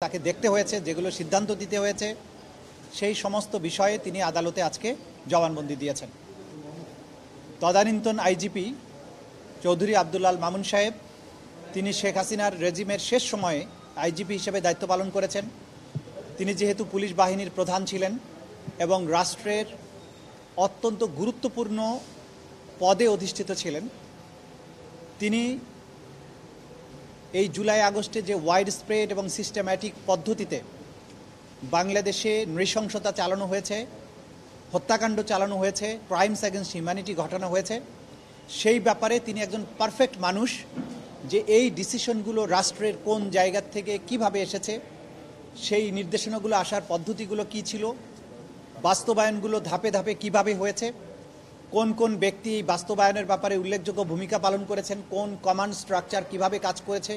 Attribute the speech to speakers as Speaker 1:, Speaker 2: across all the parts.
Speaker 1: তাকে দেখতে হয়েছে, যেগুলো সিদ্ধান্ত দিতে হয়েছে, সেই সমস্ত বিষয়ে তিনি আদালতে আজকে জবানবন্দি দিয়েছেন। তদানীন্তন আইজিপি চৌধুরী আব্দুল আল মামুন সাহেব, তিনি শেখ হাসিনার রেজিমের শেষ সময়ে আইজিপি হিসেবে দায়িত্ব পালন করেছেন। তিনি যেহেতু পুলিশ বাহিনীর প্রধান ছিলেন এবং রাষ্ট্রের অত্যন্ত গুরুত্বপূর্ণ পদে অধিষ্ঠিত ছিলেন, তিনি এই জুলাই আগস্টে যে ওয়াইড স্প্রেড এবং সিস্টেম্যাটিক পদ্ধতিতে বাংলাদেশে নৃশংসতা চালানো হয়েছে, হত্যাকাণ্ড চালানো হয়েছে, ক্রাইমস অ্যাগেন্স্ট হিউম্যানিটি ঘটানো হয়েছে, সেই ব্যাপারে তিনি একজন পারফেক্ট মানুষ, যে এই ডিসিশনগুলো রাষ্ট্রের কোন জায়গা থেকে কিভাবে এসেছে, সেই নির্দেশনাগুলো আসার পদ্ধতিগুলো কি ছিল, বাস্তবায়নগুলো ধাপে ধাপে কিভাবে হয়েছে, কোন কোন ব্যক্তি এই বাস্তবায়নের ব্যাপারে উল্লেখযোগ্য ভূমিকা পালন করেছেন, কোন কমান্ড স্ট্রাকচার কিভাবে কাজ করেছে,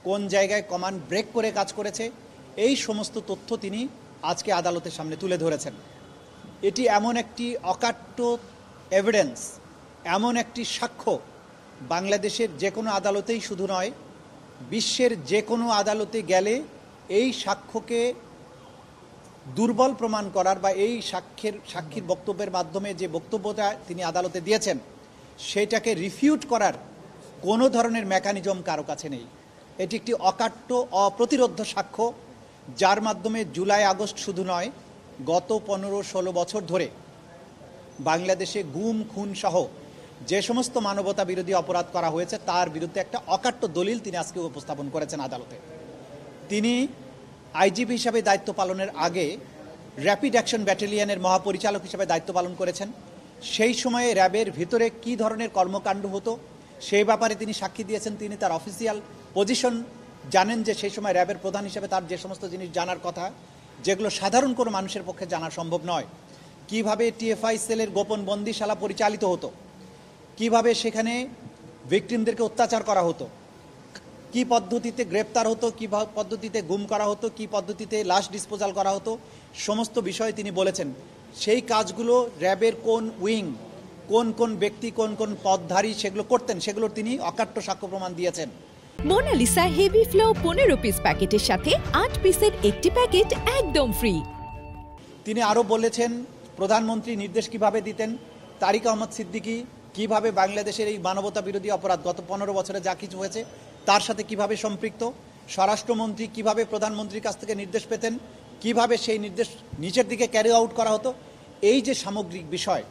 Speaker 1: কোন জায়গায় কমান্ড ব্রেক করে কাজ করেছে, এই সমস্ত তথ্য তিনি আজকে আদালতের সামনে তুলে ধরেছেন। এটি এমন একটি অকাট্য এভিডেন্স, এমন একটি সাক্ষ্য, বাংলাদেশের যে কোনো আদালতেই শুধু নয়, বিশ্বের যে কোনো আদালতে গেলে এই সাক্ষ্যকে দুর্বল প্রমাণ করার বা এই সাক্ষীর বক্তব্যের মাধ্যমে যে বক্তব্যটা তিনি আদালতে দিয়েছেন সেটাকে রিফিউট করার কোনো ধরনের মেকানিজম কারো কাছে নেই। এটি একটি অকাট্য অপ্রতিরোধ্য সাক্ষ্য, যার মাধ্যমে জুলাই আগস্ট শুধু নয়, গত 15-16 বছর ধরে বাংলাদেশে গুম খুন সহ যে সমস্ত মানবতা বিরোধী অপরাধ করা হয়েছে তার বিরুদ্ধে একটা অকাট্য দলিল তিনি আজকে উপস্থাপন করেছেন আদালতে। তিনি আইজিপি হিসাবে দায়িত্ব পালনের আগে র্যাপিড অ্যাকশন ব্যাটালিয়নের মহাপরিচালক হিসাবে দায়িত্ব পালন করেছেন। সেই সময়ে র্যাবের ভিতরে কী ধরনের কর্মকাণ্ড হতো সেই ব্যাপারে তিনি সাক্ষী দিয়েছেন। তিনি তার অফিসিয়াল পজিশন জানেন, যে সেই সময় র্যাবের প্রধান হিসেবে তার যে সমস্ত জিনিস জানার কথা, যেগুলো সাধারণ কোনো মানুষের পক্ষে জানা সম্ভব নয়। কিভাবে টিএফআই সেলের গোপন বন্দিশালা পরিচালিত হতো, কিভাবে সেখানে ভিকটিমদেরকে অত্যাচার করা হতো, কি পদ্ধতিতে গ্রেপ্তার হতো, কী পদ্ধতিতে গুম করা হতো, কি পদ্ধতিতে লাশ ডিসপোজাল করা হতো, সমস্ত বিষয়ে তিনি বলেছেন। সেই কাজগুলো র্যাবের কোন উইং, কোন কোন ব্যক্তি, কোন কোন পদধারী সেগুলো করতেন, সেগুলোর তিনি অকাট্য সাক্ষ্য প্রমাণ দিয়েছেন।
Speaker 2: মোনালিসা হেভি ফ্লো 15 পিস প্যাকেটের সাথে 8 পিসের একটি প্যাকেট একদম ফ্রি।
Speaker 1: তিনি আরও বলেছেন প্রধানমন্ত্রী নির্দেশ কিভাবে দিতেন, তারিক আহমদ সিদ্দিকী কিভাবে বাংলাদেশের এই মানবতা বিরোধী অপরাধ গত 15 বছরে যা কিছু হয়েছে তার সাথে কিভাবে সম্পৃক্ত, স্বরাষ্ট্রমন্ত্রী কিভাবে প্রধানমন্ত্রীর কাছ থেকে নির্দেশ পেতেন, কিভাবে সেই নির্দেশ নিচের দিকে ক্যারি আউট করা হতো। এই যে সামগ্রিক বিষয়,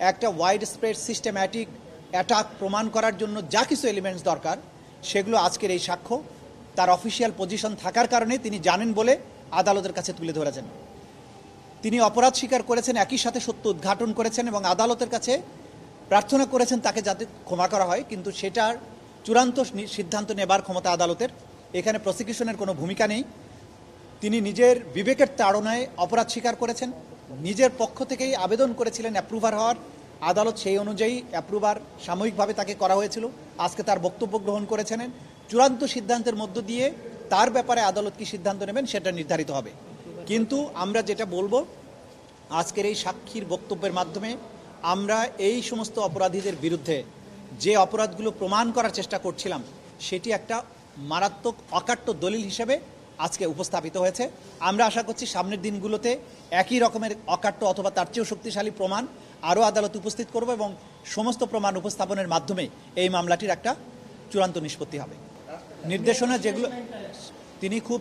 Speaker 1: একটা ওয়াইড স্প্রেড সিস্টেম্যাটিক অ্যাটাক প্রমাণ করার জন্য যা কিছু এলিমেন্টস দরকার, সেগুলো আজকের এই সাক্ষ্য তার অফিসিয়াল পজিশন থাকার কারণে তিনি জানেন বলে আদালতের কাছে তুলে ধরেছেন। তিনি অপরাধ স্বীকার করেছেন, একই সাথে সত্য উদ্ঘাটন করেছেন এবং আদালতের কাছে প্রার্থনা করেছেন তাকে যাতে ক্ষমা করা হয়, কিন্তু সেটার চূড়ান্ত সিদ্ধান্ত নেবার ক্ষমতা আদালতের। এখানে প্রসিকিউশনের কোনো ভূমিকা নেই। তিনি নিজের বিবেকের তাড়নায় অপরাধ স্বীকার করেছেন, নিজের পক্ষ থেকেই আবেদন করেছিলেন অ্যাপ্রুভার হওয়ার। আদালত সেই অনুযায়ী অ্যাপ্রুভার সাময়িকভাবে তাকে করা হয়েছিল। আজকে তার বক্তব্য গ্রহণ করেছেন। চূড়ান্ত সিদ্ধান্তের মধ্য দিয়ে তার ব্যাপারে আদালত কী সিদ্ধান্ত নেবেন সেটা নির্ধারিত হবে। কিন্তু আমরা যেটা বলবো, আজকের এই সাক্ষীর বক্তব্যের মাধ্যমে আমরা এই সমস্ত অপরাধীদের বিরুদ্ধে যে অপরাধগুলো প্রমাণ করার চেষ্টা করছিলাম সেটি একটা মারাত্মক অকাট্য দলিল হিসেবে আজকে উপস্থাপিত হয়েছে। আমরা আশা করছি সামনের দিনগুলোতে একই রকমের অকাট্য অথবা তার চেয়েও শক্তিশালী প্রমাণ আরও আদালত উপস্থিত করব এবং সমস্ত প্রমাণ উপস্থাপনের মাধ্যমে এই মামলাটির একটা চূড়ান্ত নিষ্পত্তি হবে। নির্দেশনা যেগুলো তিনি খুব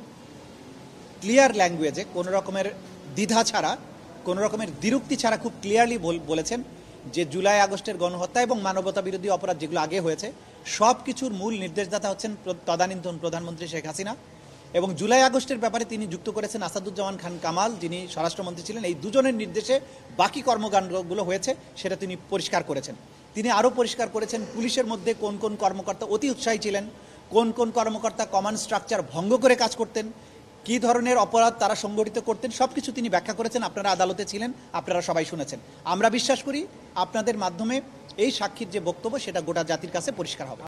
Speaker 1: ক্লিয়ার ল্যাঙ্গুয়েজে, কোনো রকমের দ্বিধা ছাড়া, কোনো রকমের দ্বিরুক্তি ছাড়া খুব ক্লিয়ারলি বলেছেন যে জুলাই আগস্টের গণহত্যা এবং মানবতা বিরোধী অপরাধ যেগুলো আগে হয়েছে সব কিছুর মূল নির্দেশদাতা হচ্ছেন তদানীন্তন প্রধানমন্ত্রী শেখ হাসিনা। এবং জুলাই আগস্টের ব্যাপারে তিনি যুক্ত করেছেন আসাদুজ্জামান খান কামাল, যিনি স্বরাষ্ট্রমন্ত্রী ছিলেন। এই দুজনের নির্দেশে বাকি কর্মকাণ্ডগুলো হয়েছে সেটা তিনি পরিষ্কার করেছেন। তিনি আরও পরিষ্কার করেছেন পুলিশের মধ্যে কোন কোন কর্মকর্তা অতি উৎসাহী ছিলেন, কোন কোন কর্মকর্তা কমান্ড স্ট্রাকচার ভঙ্গ করে কাজ করতেন, কী ধরনের অপরাধ তারা সংগঠিত করতেন, সব কিছু তিনি ব্যাখ্যা করেছেন। আপনারা আদালতে ছিলেন, আপনারা সবাই শুনেছেন। আমরা বিশ্বাস করি আপনাদের মাধ্যমে এই সাক্ষীর যে বক্তব্য সেটা গোটা জাতির কাছে পরিষ্কার হবে।